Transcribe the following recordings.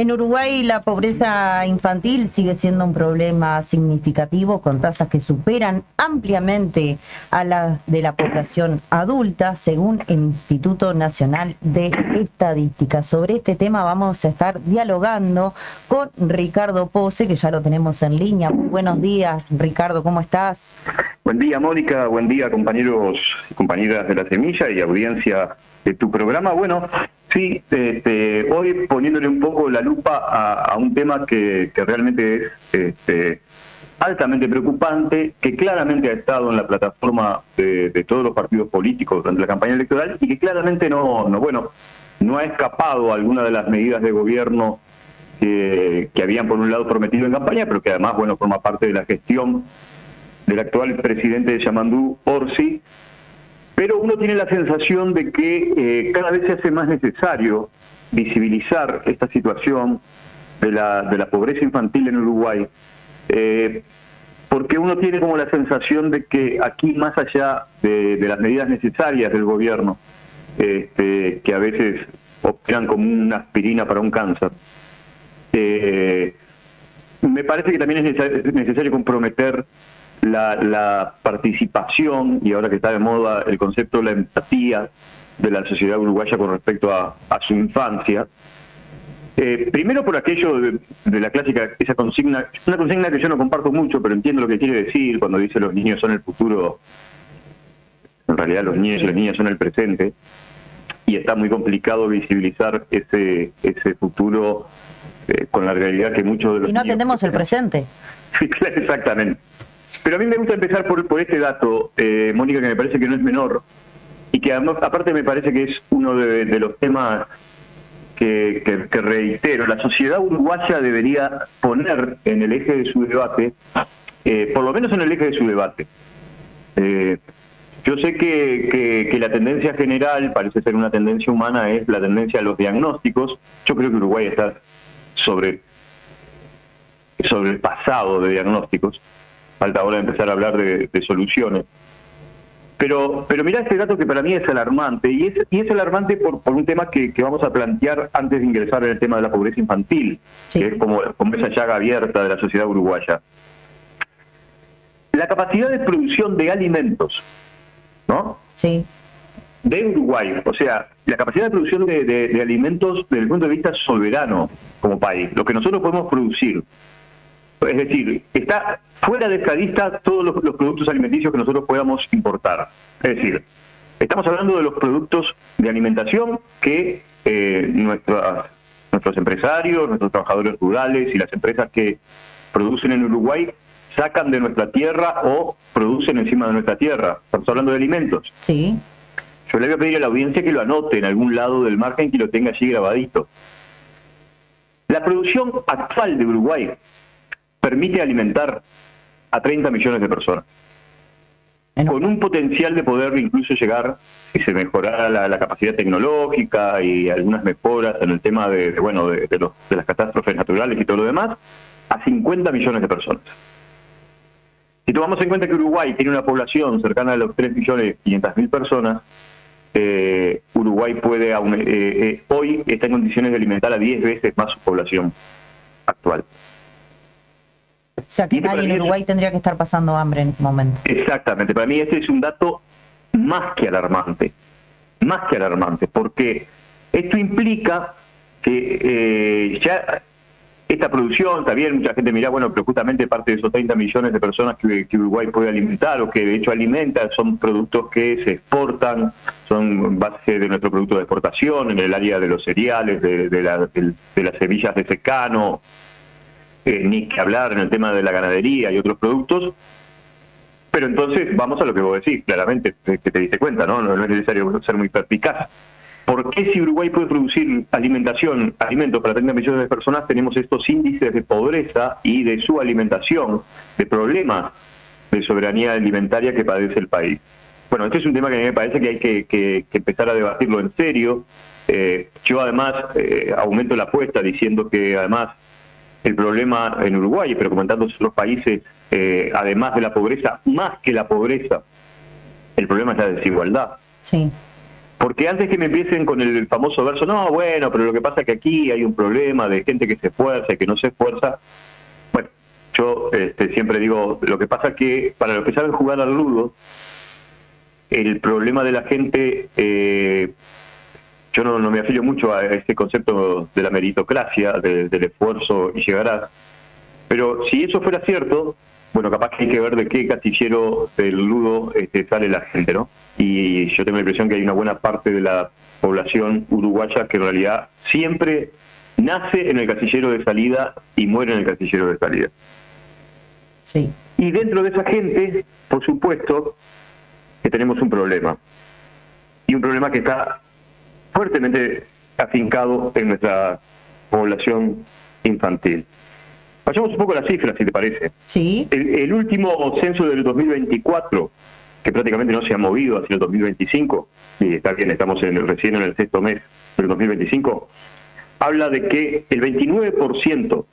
En Uruguay la pobreza infantil sigue siendo un problema significativo con tasas que superan ampliamente a las de la población adulta, según el Instituto Nacional de Estadística. Sobre este tema vamos a estar dialogando con Ricardo Pose, que ya lo tenemos en línea. Muy buenos días, Ricardo, ¿cómo estás? Buen día, Mónica, buen día, compañeros y compañeras de La Semilla y audiencia de tu programa. Bueno, sí, hoy poniéndole un poco la lupa a un tema que realmente es altamente preocupante, que claramente ha estado en la plataforma de todos los partidos políticos durante la campaña electoral y que claramente no ha escapado a alguna de las medidas de gobierno que habían por un lado prometido en campaña, pero que además, bueno, forma parte de la gestión del actual presidente de Yamandú, Orsi. Pero uno tiene la sensación de que cada vez se hace más necesario visibilizar esta situación de la pobreza infantil en Uruguay, porque uno tiene como la sensación de que aquí, más allá de las medidas necesarias del gobierno, que a veces operan como una aspirina para un cáncer, me parece que también es necesario comprometer la participación, y ahora que está de moda el concepto de la empatía de la sociedad uruguaya con respecto a su infancia. Primero por aquello de la clásica, esa consigna, una consigna que yo no comparto mucho, pero entiendo lo que quiere decir cuando dice los niños son el futuro. En realidad los niños y las niñas son el presente, y está muy complicado visibilizar ese futuro con la realidad que muchos de los Si no niños atendemos el presente. Sí, claro, exactamente. Pero a mí me gusta empezar por este dato, Mónica, que me parece que no es menor, y que además, aparte me parece que es uno de los temas que reitero. La sociedad uruguaya debería poner en el eje de su debate, por lo menos en el eje de su debate. Yo sé que la tendencia general, parece ser una tendencia humana, es la tendencia a los diagnósticos. Yo creo que Uruguay está sobrepasado de diagnósticos. Falta ahora empezar a hablar de soluciones. Pero mirá este dato que para mí es alarmante, y es alarmante por un tema que vamos a plantear antes de ingresar en el tema de la pobreza infantil, sí, que es como esa llaga abierta de la sociedad uruguaya. La capacidad de producción de alimentos, ¿no? Sí. De Uruguay, o sea, la capacidad de producción de alimentos desde el punto de vista soberano como país, lo que nosotros podemos producir. Es decir, está fuera de esta lista todos los productos alimenticios que nosotros podamos importar. Es decir, estamos hablando de los productos de alimentación que nuestros empresarios, nuestros trabajadores rurales y las empresas que producen en Uruguay sacan de nuestra tierra o producen encima de nuestra tierra. Estamos hablando de alimentos. Sí. Yo le voy a pedir a la audiencia que lo anote en algún lado del margen, que lo tenga allí grabadito. La producción actual de Uruguay permite alimentar a 30 millones de personas, con un potencial de poder incluso llegar, si se mejorara la capacidad tecnológica y algunas mejoras en el tema de las catástrofes naturales y todo lo demás, a 50 millones de personas. Si tomamos en cuenta que Uruguay tiene una población cercana a los 3.500.000 personas, Uruguay puede hoy está en condiciones de alimentar a 10 veces más su población actual. O sea que nadie en Uruguay tendría que estar pasando hambre en este momento. Exactamente, para mí este es un dato más que alarmante, porque esto implica que ya esta producción, está bien, mucha gente mira, bueno, pero justamente parte de esos 30 millones de personas que Uruguay puede alimentar, o que de hecho alimenta, son productos que se exportan, son base de nuestro producto de exportación, en el área de los cereales, de las semillas de secano, ni que hablar en el tema de la ganadería y otros productos. Pero entonces vamos a lo que vos decís, claramente, que te diste cuenta, ¿no? No es necesario ser muy perspicaz. ¿Por qué, si Uruguay puede producir alimentos para 30 millones de personas, tenemos estos índices de pobreza y de su alimentación, de problemas de soberanía alimentaria que padece el país? Bueno, este es un tema que a mí me parece que hay que empezar a debatirlo en serio. Yo además aumento la apuesta diciendo que además el problema en Uruguay, pero como en tantos otros países, además de la pobreza, más que la pobreza, el problema es la desigualdad. Sí. Porque antes que me empiecen con el famoso verso, no, bueno, pero lo que pasa es que aquí hay un problema de gente que se esfuerza y que no se esfuerza. Bueno, yo siempre digo, lo que pasa es que para los que saben jugar al ludo, el problema de la gente, yo no me afilio mucho a este concepto de la meritocracia, del esfuerzo y llegarás, pero si eso fuera cierto, bueno, capaz que hay que ver de qué casillero del ludo sale la gente, ¿no? Y yo tengo la impresión que hay una buena parte de la población uruguaya que en realidad siempre nace en el casillero de salida y muere en el casillero de salida. Sí. Y dentro de esa gente, por supuesto, que tenemos un problema. Y un problema que está fuertemente afincado en nuestra población infantil. Vayamos un poco a las cifras, si te parece. Sí. El último censo del 2024, que prácticamente no se ha movido hacia el 2025, y está bien, estamos recién en el sexto mes del 2025, habla de que el 29%,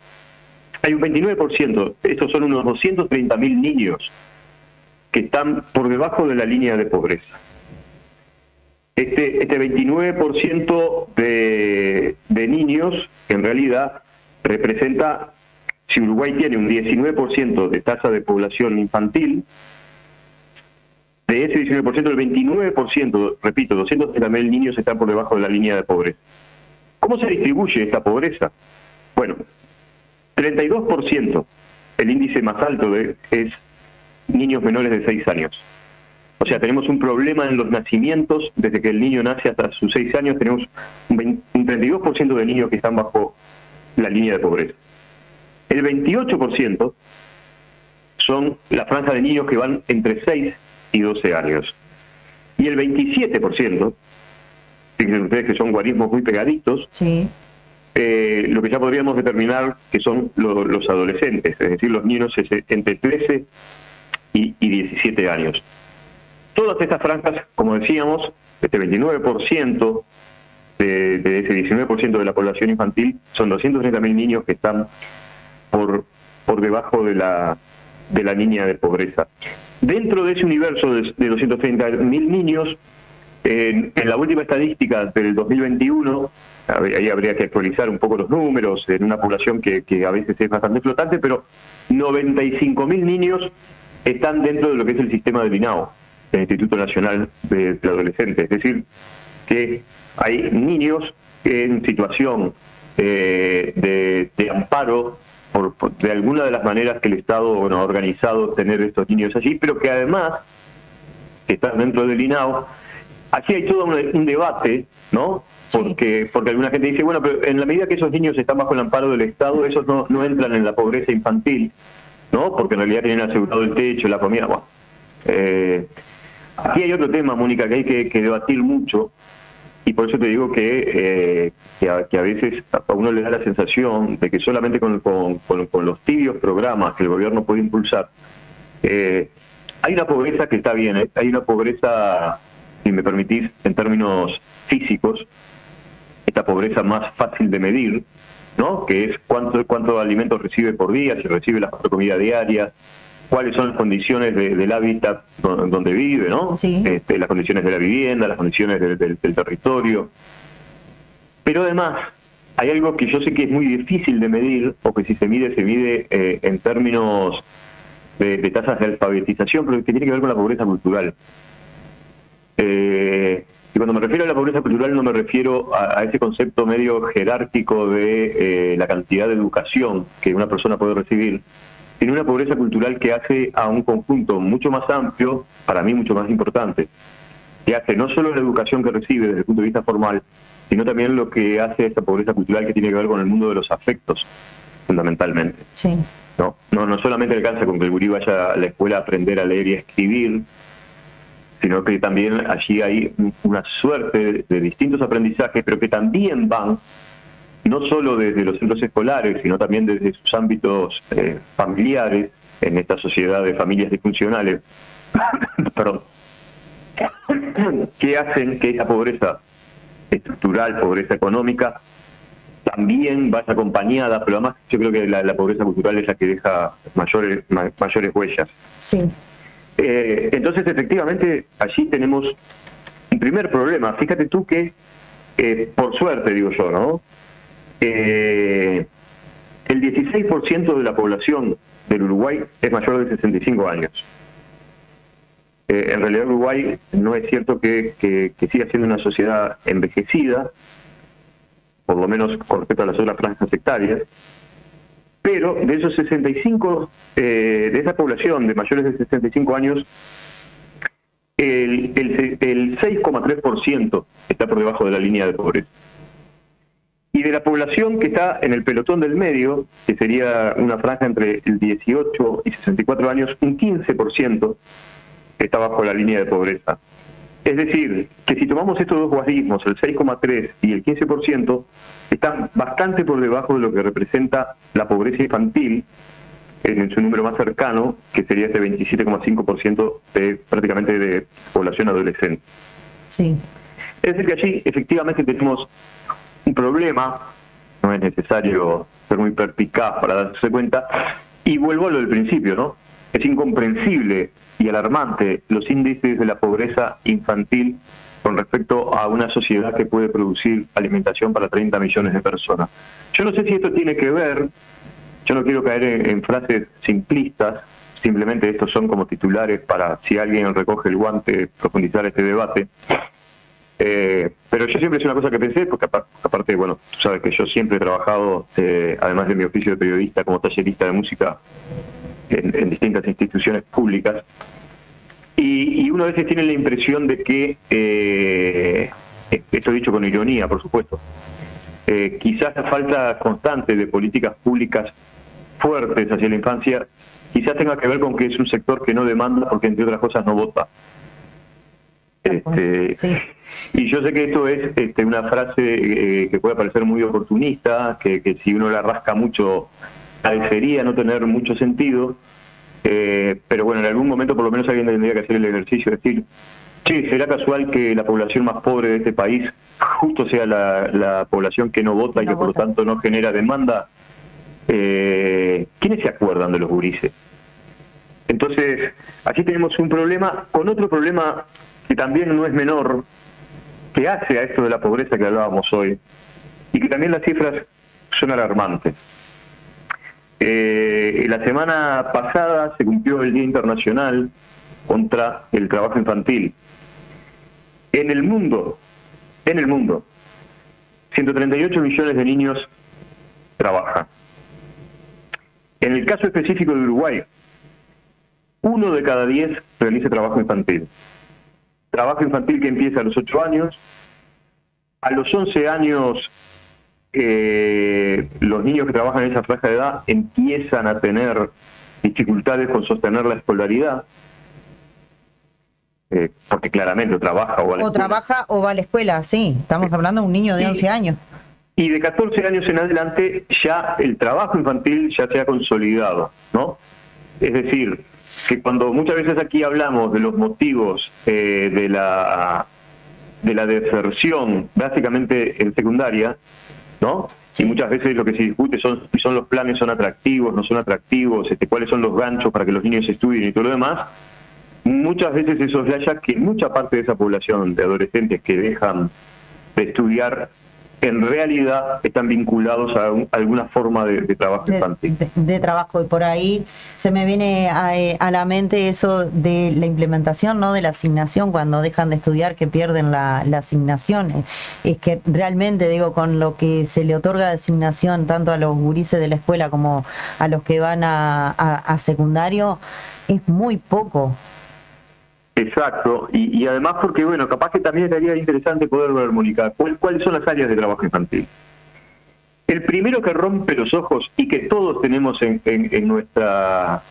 hay un 29%, estos son unos 230.000 niños que están por debajo de la línea de pobreza. Este 29% de niños, en realidad, representa, si Uruguay tiene un 19% de tasa de población infantil, de ese 19%, el 29%, repito, 230.000 niños están por debajo de la línea de pobreza. ¿Cómo se distribuye esta pobreza? Bueno, 32%, el índice más alto es niños menores de 6 años. O sea, tenemos un problema en los nacimientos, desde que el niño nace hasta sus 6 años, tenemos un 32% de niños que están bajo la línea de pobreza. El 28% son la franja de niños que van entre 6 y 12 años. Y el 27%, fíjense ustedes que son guarismos muy pegaditos, sí, lo que ya podríamos determinar que son los adolescentes, es decir, los niños entre 13 y 17 años. Todas estas franjas, como decíamos, este 29% de ese 19% de la población infantil, son 230.000 niños que están por debajo de la línea de pobreza. Dentro de ese universo de 230.000 niños, en la última estadística del 2021, ahí habría que actualizar un poco los números, en una población que a veces es bastante flotante, pero 95.000 niños están dentro de lo que es el sistema del INAO, el Instituto Nacional de Adolescentes. Es decir, que hay niños en situación de amparo de alguna de las maneras que el Estado ha organizado tener estos niños allí, pero que además que están dentro del INAO. Aquí hay todo un debate, ¿no? Porque alguna gente dice, bueno, pero en la medida que esos niños están bajo el amparo del Estado, esos no entran en la pobreza infantil, ¿no? Porque en realidad tienen asegurado el techo, la comida. Bueno, aquí hay otro tema, Mónica, que hay que debatir mucho, y por eso te digo que a veces a uno le da la sensación de que solamente con los tibios programas que el gobierno puede impulsar, hay una pobreza que está bien, hay una pobreza, si me permitís, en términos físicos, esta pobreza más fácil de medir, ¿no? Que es cuánto alimentos recibe por día, si recibe las 4 comidas diarias, cuáles son las condiciones del hábitat donde vive, ¿no? Sí. Las condiciones de la vivienda, las condiciones del territorio. Pero además, hay algo que yo sé que es muy difícil de medir, o que si se mide en términos de tasas de alfabetización, pero que tiene que ver con la pobreza cultural. Y cuando me refiero a la pobreza cultural no me refiero a ese concepto medio jerárquico de la cantidad de educación que una persona puede recibir, sino una pobreza cultural que hace a un conjunto mucho más amplio, para mí mucho más importante, que hace no solo la educación que recibe desde el punto de vista formal, sino también lo que hace esta pobreza cultural que tiene que ver con el mundo de los afectos, fundamentalmente. Sí. No solamente alcanza con que el gurí vaya a la escuela a aprender a leer y a escribir, sino que también allí hay una suerte de distintos aprendizajes, pero que también van no solo desde los centros escolares, sino también desde sus ámbitos familiares, en esta sociedad de familias disfuncionales, perdón, que hacen que esa pobreza estructural, pobreza económica, también vaya acompañada, pero además yo creo que la pobreza cultural es la que deja mayores huellas. Sí. Entonces, efectivamente, allí tenemos un primer problema. Fíjate tú que, por suerte digo yo, ¿no? El 16% de la población del Uruguay es mayor de 65 años. En realidad Uruguay no es cierto que siga siendo una sociedad envejecida, por lo menos con respecto a las otras franjas etarias, pero de esos 65, de esa población de mayores de 65 años, el 6,3% está por debajo de la línea de pobreza. Y de la población que está en el pelotón del medio, que sería una franja entre el 18 y 64 años, un 15% está bajo la línea de pobreza. Es decir, que si tomamos estos dos guarismos, el 6,3 y el 15%, están bastante por debajo de lo que representa la pobreza infantil en su número más cercano, que sería este 27,5% prácticamente de población adolescente. Sí. Es decir, que allí efectivamente tenemos un problema, no es necesario ser muy perspicaz para darse cuenta, y vuelvo a lo del principio, ¿no? Es incomprensible y alarmante los índices de la pobreza infantil con respecto a una sociedad que puede producir alimentación para 30 millones de personas. Yo no sé si esto tiene que ver, yo no quiero caer en frases simplistas, simplemente estos son como titulares para, si alguien recoge el guante, profundizar este debate. Pero yo siempre es una cosa que pensé, porque aparte, bueno, tú sabes que yo siempre he trabajado, además de mi oficio de periodista, como tallerista de música en distintas instituciones públicas, y uno a veces tiene la impresión de que, esto dicho con ironía, por supuesto, quizás la falta constante de políticas públicas fuertes hacia la infancia quizás tenga que ver con que es un sector que no demanda porque, entre otras cosas, no vota. Sí. Y yo sé que esto es una frase que puede parecer muy oportunista, que si uno la rasca mucho parecería no tener mucho sentido, pero bueno, en algún momento por lo menos alguien tendría que hacer el ejercicio de decir, che, ¿será casual que la población más pobre de este país justo sea la población que no vota y que por lo tanto no genera demanda? ¿Quiénes se acuerdan de los gurises? Entonces, aquí tenemos un problema con otro problema que también no es menor, que hace a esto de la pobreza que hablábamos hoy, y que también las cifras son alarmantes. La semana pasada se cumplió el Día Internacional contra el Trabajo Infantil. En el mundo, 138 millones de niños trabajan. En el caso específico de Uruguay, 1 de cada 10 realiza trabajo infantil. Trabajo infantil que empieza a los 8 años. A los 11 años, los niños que trabajan en esa franja de edad empiezan a tener dificultades con sostener la escolaridad, porque claramente o trabaja o va a la escuela. Trabaja o va a la escuela, sí. Estamos hablando de un niño de 11 años. Y de 14 años en adelante ya el trabajo infantil ya se ha consolidado, ¿no? Es decir, que cuando muchas veces aquí hablamos de los motivos de la deserción, básicamente en secundaria, ¿no? Sí. Y muchas veces lo que se discute si son los planes son atractivos, no son atractivos, cuáles son los ganchos para que los niños estudien y todo lo demás. Muchas veces se soslaya que mucha parte de esa población de adolescentes que dejan de estudiar en realidad están vinculados a alguna forma de trabajo infantil. De trabajo, y por ahí se me viene a la mente eso de la implementación, ¿no?, de la asignación, cuando dejan de estudiar, que pierden la asignación. Es que realmente, digo, con lo que se le otorga de asignación tanto a los gurises de la escuela como a los que van a secundario, es muy poco. Exacto, y además porque, bueno, capaz que también sería interesante poder ver, Mónica, cuáles son las áreas de trabajo infantil. El primero que rompe los ojos y que todos tenemos en nuestra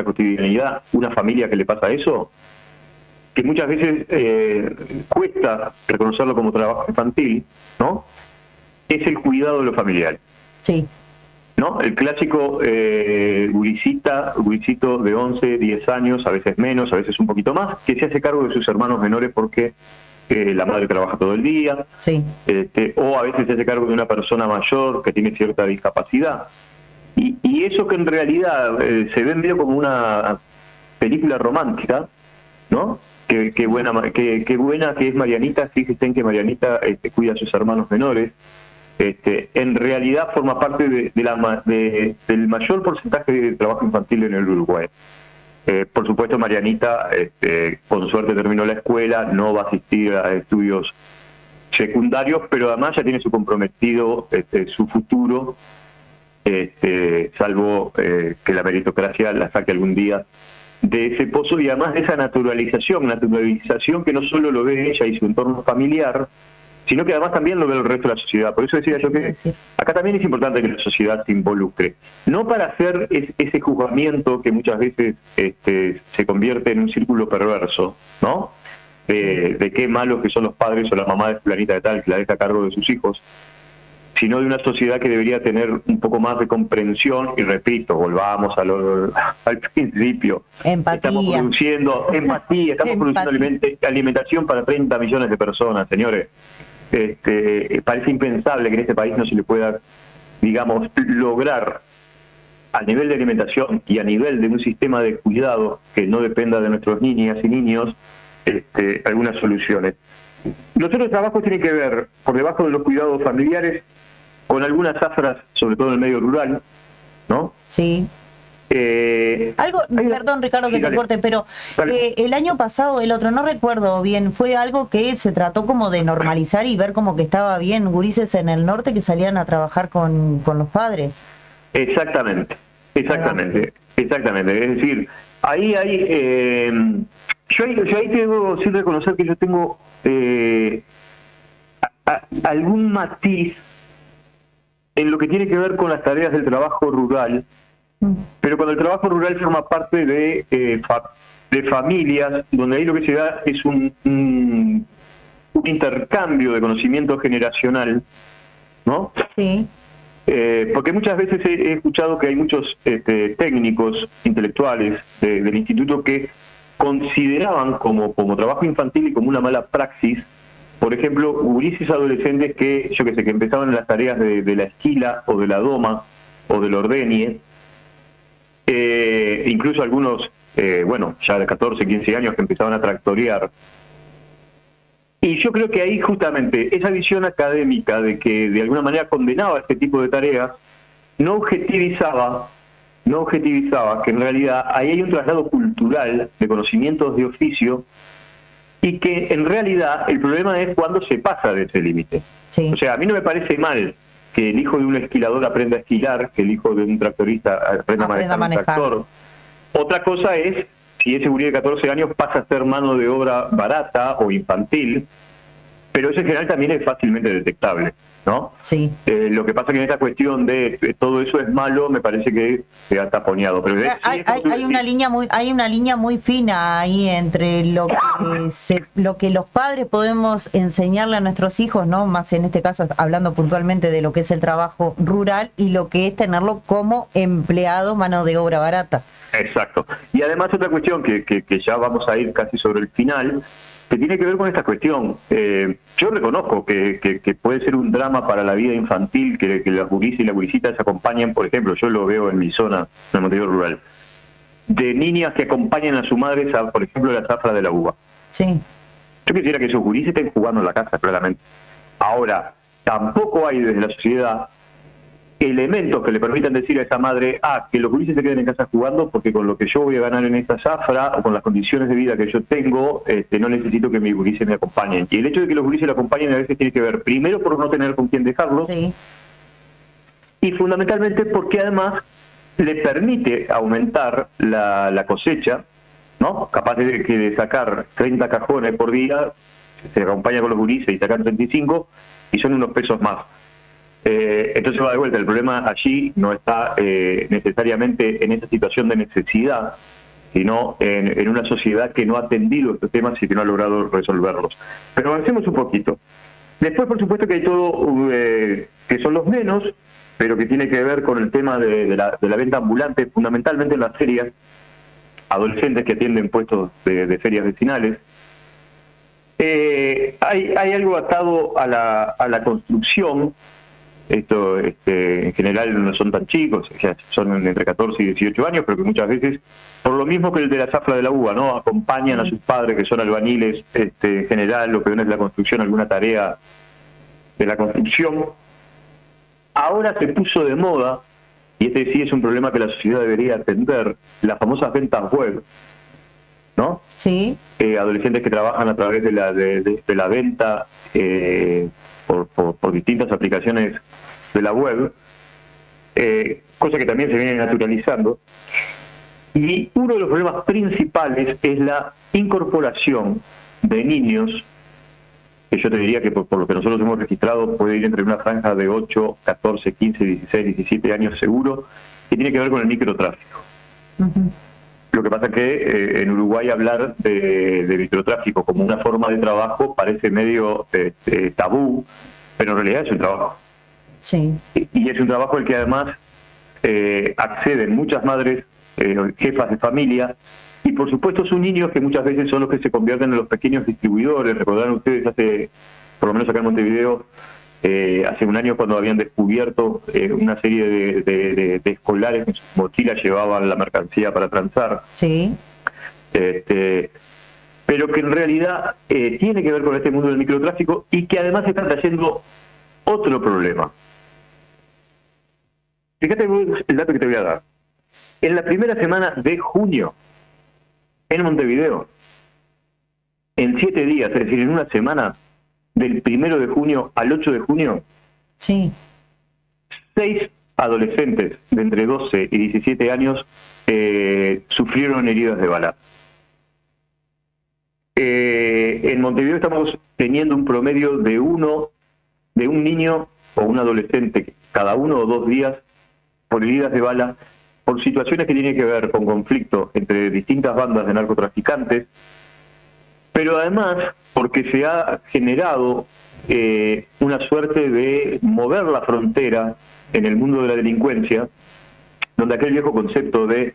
cotidianidad, una familia que le pasa eso, que muchas veces cuesta reconocerlo como trabajo infantil, ¿no? Es el cuidado de los familiares. Sí. ¿No? El clásico gurisito de 11, 10 años, a veces menos, a veces un poquito más, que se hace cargo de sus hermanos menores porque la madre trabaja todo el día, sí. O a veces se hace cargo de una persona mayor que tiene cierta discapacidad. Y eso que en realidad se ve medio como una película romántica, ¿no? qué buena que es Marianita. Fíjense en que Marianita cuida a sus hermanos menores. En realidad forma parte del mayor porcentaje de trabajo infantil en el Uruguay. Por supuesto, Marianita, con suerte terminó la escuela, no va a asistir a estudios secundarios, pero además ya tiene su comprometido su futuro, salvo que la meritocracia la saque algún día de ese pozo, y además de esa naturalización que no solo lo ve ella y su entorno familiar, sino que además también lo ve el resto de la sociedad. Por eso decía yo que acá también es importante que la sociedad se involucre, no para hacer ese juzgamiento que muchas veces se convierte en un círculo perverso, ¿no? De qué malos que son los padres o la mamá de fulanita de tal que la deja a cargo de sus hijos, sino de una sociedad que debería tener un poco más de comprensión. Y repito, volvamos al principio. Empatía. Estamos produciendo empatía, estamos produciendo alimentación para 30 millones de personas, señores. Parece impensable que en este país no se le pueda, digamos, lograr a nivel de alimentación y a nivel de un sistema de cuidado que no dependa de nuestros niñas y niños, algunas soluciones. Los otros trabajos tienen que ver, por debajo de los cuidados familiares, con algunas zafras, sobre todo en el medio rural, ¿no? Sí. Perdón Ricardo que te corte, pero el año pasado, el otro, no recuerdo bien, fue algo que se trató como de normalizar y ver como que estaba bien, gurises en el norte que salían a trabajar con los padres. Exactamente. Es decir, ahí hay... yo ahí debo sí reconocer que yo tengo algún matiz en lo que tiene que ver con las tareas del trabajo rural, pero cuando el trabajo rural forma parte de familias, donde ahí lo que se da es un intercambio de conocimiento generacional, ¿no? Sí. Porque muchas veces he escuchado que hay muchos técnicos intelectuales del instituto que consideraban como trabajo infantil y como una mala praxis, por ejemplo, gurises adolescentes que, yo que sé, que empezaban en las tareas de la esquila o de la doma o del ordeñe, incluso algunos, ya de 14, 15 años que empezaban a tractorear. Y yo creo que ahí justamente esa visión académica de que de alguna manera condenaba este tipo de tareas, no objetivizaba que en realidad ahí hay un traslado cultural de conocimientos de oficio y que en realidad el problema es cuando se pasa de ese límite. Sí. O sea, a mí no me parece mal que el hijo de un esquilador aprenda a esquilar, que el hijo de un tractorista aprenda a manejar un tractor. Otra cosa es si ese gurí de 14 años pasa a ser mano de obra barata o infantil, pero eso en general también es fácilmente detectable, ¿no? Sí. Lo que pasa que en esta cuestión de todo eso es malo, me parece que se ha taponeado. Pero hay una línea muy fina ahí entre lo que los padres podemos enseñarle a nuestros hijos, ¿no? Más en este caso hablando puntualmente de lo que es el trabajo rural y lo que es tenerlo como empleado, mano de obra barata. Exacto. Y además otra cuestión que ya vamos a ir casi sobre el final, que tiene que ver con esta cuestión. Yo reconozco que puede ser un drama para la vida infantil que las gurises y las gurisitas acompañen, por ejemplo, yo lo veo en mi zona, en el Montevideo rural, de niñas que acompañan a su madre, por ejemplo, la zafra de la uva. Sí. Yo quisiera que esos gurises estén jugando en la casa, claramente. Ahora, tampoco hay desde la sociedad elementos que le permitan decir a esa madre, que los gurises se queden en casa jugando porque con lo que yo voy a ganar en esta zafra o con las condiciones de vida que yo tengo, no necesito que mis gurises me acompañen. Y el hecho de que los gurises lo acompañen a veces tiene que ver, primero, por no tener con quién dejarlo, sí, y fundamentalmente porque además le permite aumentar la cosecha, ¿no? Capaz de sacar 30 cajones por día, se acompaña con los gurises y sacan 35, y son unos pesos más. Entonces va de vuelta, el problema allí no está necesariamente en esa situación de necesidad, sino en una sociedad que no ha atendido estos temas y que no ha logrado resolverlos. Pero avancemos un poquito. Después, por supuesto, que hay todo que son los menos, pero que tiene que ver con el tema de la venta ambulante, fundamentalmente en las ferias, adolescentes que atienden puestos de ferias vecinales. Hay algo atado a la construcción, esto en general no son tan chicos, ya son entre 14 y 18 años, pero que muchas veces, por lo mismo que el de la zafra de la uva, ¿no? Acompañan a sus padres que son albañiles, en general, lo que ven es la construcción, alguna tarea de la construcción. Ahora se puso de moda, y este sí es un problema que la sociedad debería atender, las famosas ventas web, ¿no? Sí. Adolescentes que trabajan a través de la venta por distintas aplicaciones de la web, cosa que también se viene naturalizando. Y uno de los problemas principales es la incorporación de niños, que yo te diría que por lo que nosotros hemos registrado puede ir entre una franja de 8, 14, 15, 16, 17 años seguro, que tiene que ver con el microtráfico. Uh-huh. Lo que pasa es que en Uruguay hablar de microtráfico como una forma de trabajo parece medio tabú, pero en realidad es un trabajo. Sí. Y es un trabajo al que además acceden muchas madres, jefas de familia, y por supuesto son niños que muchas veces son los que se convierten en los pequeños distribuidores. Recordarán ustedes por lo menos acá en Montevideo, hace un año cuando habían descubierto una serie de escolares que en sus mochilas llevaban la mercancía para transar. Sí. Pero que en realidad tiene que ver con este mundo del microtráfico y que además está trayendo otro problema. Fíjate el dato que te voy a dar. En la primera semana de junio, en Montevideo, en 7 días, es decir, en una semana, del 1 de junio al 8 de junio, sí, 6 adolescentes de entre 12 y 17 años sufrieron heridas de bala. En Montevideo estamos teniendo un promedio de un niño o un adolescente cada 1 o 2 días por heridas de bala, por situaciones que tienen que ver con conflicto entre distintas bandas de narcotraficantes, pero además porque se ha generado una suerte de mover la frontera en el mundo de la delincuencia, donde aquel viejo concepto de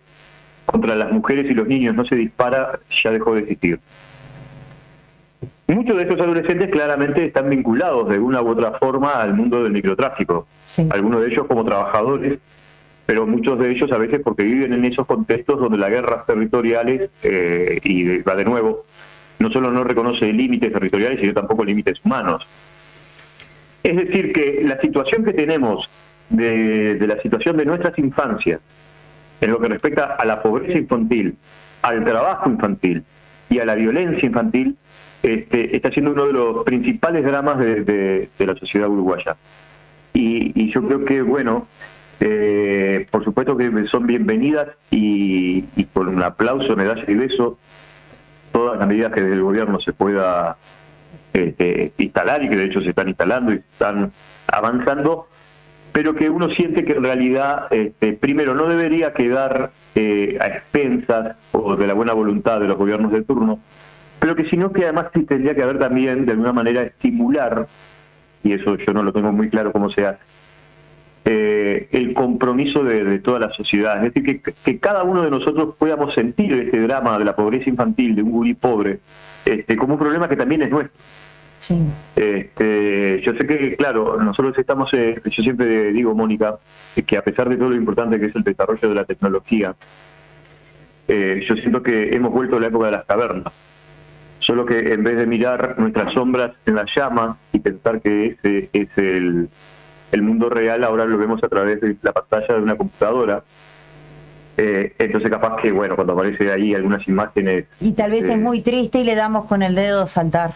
contra las mujeres y los niños no se dispara ya dejó de existir. Muchos de estos adolescentes claramente están vinculados de una u otra forma al mundo del microtráfico, sí. Algunos de ellos como trabajadores, pero muchos de ellos a veces porque viven en esos contextos donde las guerras territoriales, y va de nuevo, no solo no reconoce límites territoriales, sino tampoco límites humanos. Es decir, que la situación que tenemos de la situación de nuestras infancias, en lo que respecta a la pobreza infantil, al trabajo infantil y a la violencia infantil, está siendo uno de los principales dramas de la sociedad uruguaya. Y yo creo que, bueno, por supuesto que son bienvenidas y con un aplauso, medalla y beso, todas las medidas que desde el gobierno se pueda instalar y que de hecho se están instalando y están avanzando, pero que uno siente que en realidad, primero, no debería quedar a expensas o de la buena voluntad de los gobiernos de turno, pero que sino que además sí tendría que haber también, de alguna manera, estimular, y eso yo no lo tengo muy claro cómo se hace, el compromiso de toda la sociedad. Es decir, que cada uno de nosotros podamos sentir este drama de la pobreza infantil, de un gurí pobre, como un problema que también es nuestro. Sí. Yo sé que, claro, nosotros estamos, yo siempre digo, Mónica, que a pesar de todo lo importante que es el desarrollo de la tecnología, yo siento que hemos vuelto a la época de las cavernas. Solo que en vez de mirar nuestras sombras en la llama y pensar que ese es el mundo real, ahora lo vemos a través de la pantalla de una computadora. Entonces capaz que, bueno, cuando aparece ahí algunas imágenes... Y tal vez es muy triste y le damos con el dedo saltar.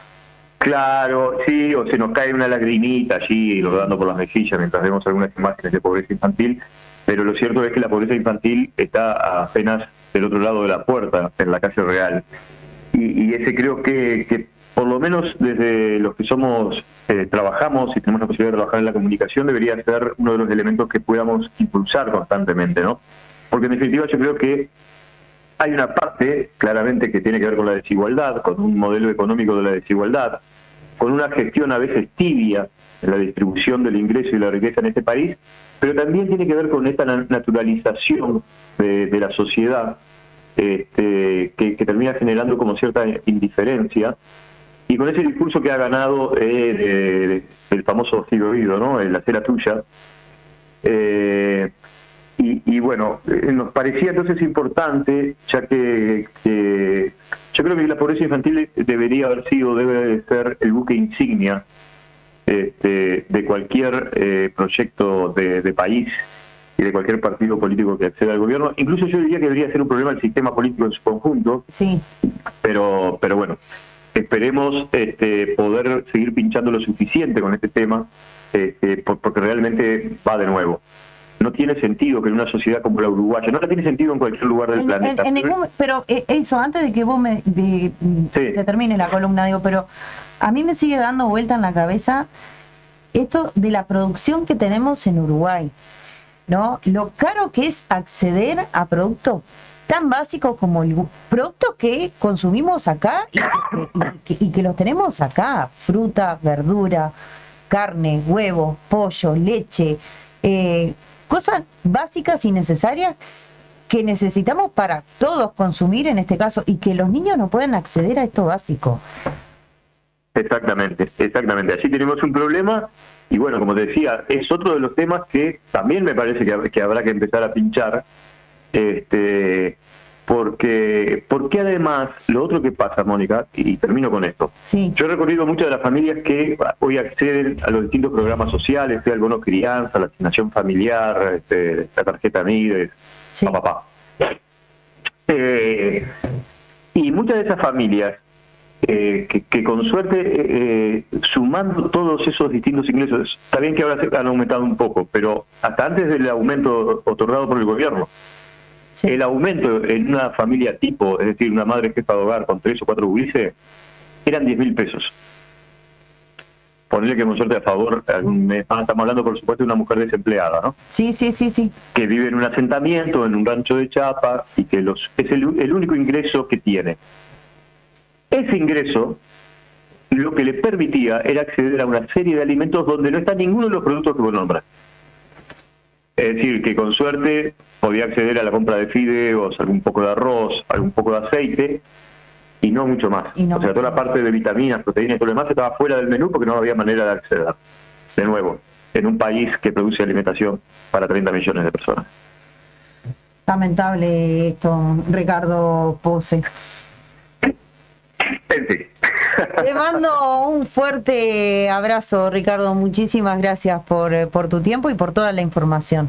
Claro, sí, o se nos cae una lagrimita allí rodando por las mejillas mientras vemos algunas imágenes de pobreza infantil, pero lo cierto es que la pobreza infantil está apenas del otro lado de la puerta, en la calle real. Y ese creo que por lo menos desde los que somos, trabajamos y tenemos la posibilidad de trabajar en la comunicación, debería ser uno de los elementos que podamos impulsar constantemente, ¿no? Porque en definitiva yo creo que hay una parte claramente que tiene que ver con la desigualdad, con un modelo económico de la desigualdad, con una gestión a veces tibia en la distribución del ingreso y la riqueza en este país, pero también tiene que ver con esta naturalización de la sociedad, que termina generando como cierta indiferencia y con ese discurso que ha ganado el famoso Fido, ¿no? El hacer la tuya. Y bueno, nos parecía entonces importante, ya que yo creo que la pobreza infantil debe ser el buque insignia de cualquier proyecto de país y de cualquier partido político que acceda al gobierno. Incluso yo diría que debería ser un problema del sistema político en su conjunto. Sí. Pero bueno, esperemos poder seguir pinchando lo suficiente con este tema, porque realmente va de nuevo. No tiene sentido que en una sociedad como la uruguaya, no tiene sentido en cualquier lugar del planeta. Pero eso, antes de que vos se termine la columna, digo, pero a mí me sigue dando vuelta en la cabeza esto de la producción que tenemos en Uruguay, ¿no? Lo caro que es acceder a productos tan básicos como el productos que consumimos acá y que los tenemos acá: fruta, verdura, carne, huevo, pollo, leche, cosas básicas y necesarias que necesitamos para todos consumir en este caso, y que los niños no pueden acceder a esto básico. Exactamente. Allí tenemos un problema, y bueno, como te decía, es otro de los temas que también me parece que habrá que empezar a pinchar, porque además, lo otro que pasa, Mónica, y termino con esto, sí. Yo he recorrido muchas de las familias que hoy acceden a los distintos programas sociales, sea el bono crianza, la asignación familiar, la tarjeta Mides, sí. papá. Y muchas de esas familias, que con suerte, sumando todos esos distintos ingresos, está bien que ahora se han aumentado un poco, pero hasta antes del aumento otorgado por el gobierno, sí. El aumento en una familia tipo, es decir, una madre jefa de hogar con 3 o 4 gurises, eran 10.000 pesos. Ponerle que con suerte a favor, estamos hablando por supuesto de una mujer desempleada, ¿no? Sí. Que vive en un asentamiento, en un rancho de chapa, y que es el único ingreso que tiene. Ese ingreso lo que le permitía era acceder a una serie de alimentos donde no está ninguno de los productos que vos nombras. Es decir, que con suerte podía acceder a la compra de fideos, algún poco de arroz, algún poco de aceite, y no mucho más. O sea, toda la parte de vitaminas, proteínas y todo lo demás estaba fuera del menú porque no había manera de acceder. De nuevo, en un país que produce alimentación para 30 millones de personas. Lamentable esto, Ricardo Pose. En fin. Te mando un fuerte abrazo, Ricardo. Muchísimas gracias por tu tiempo y por toda la información.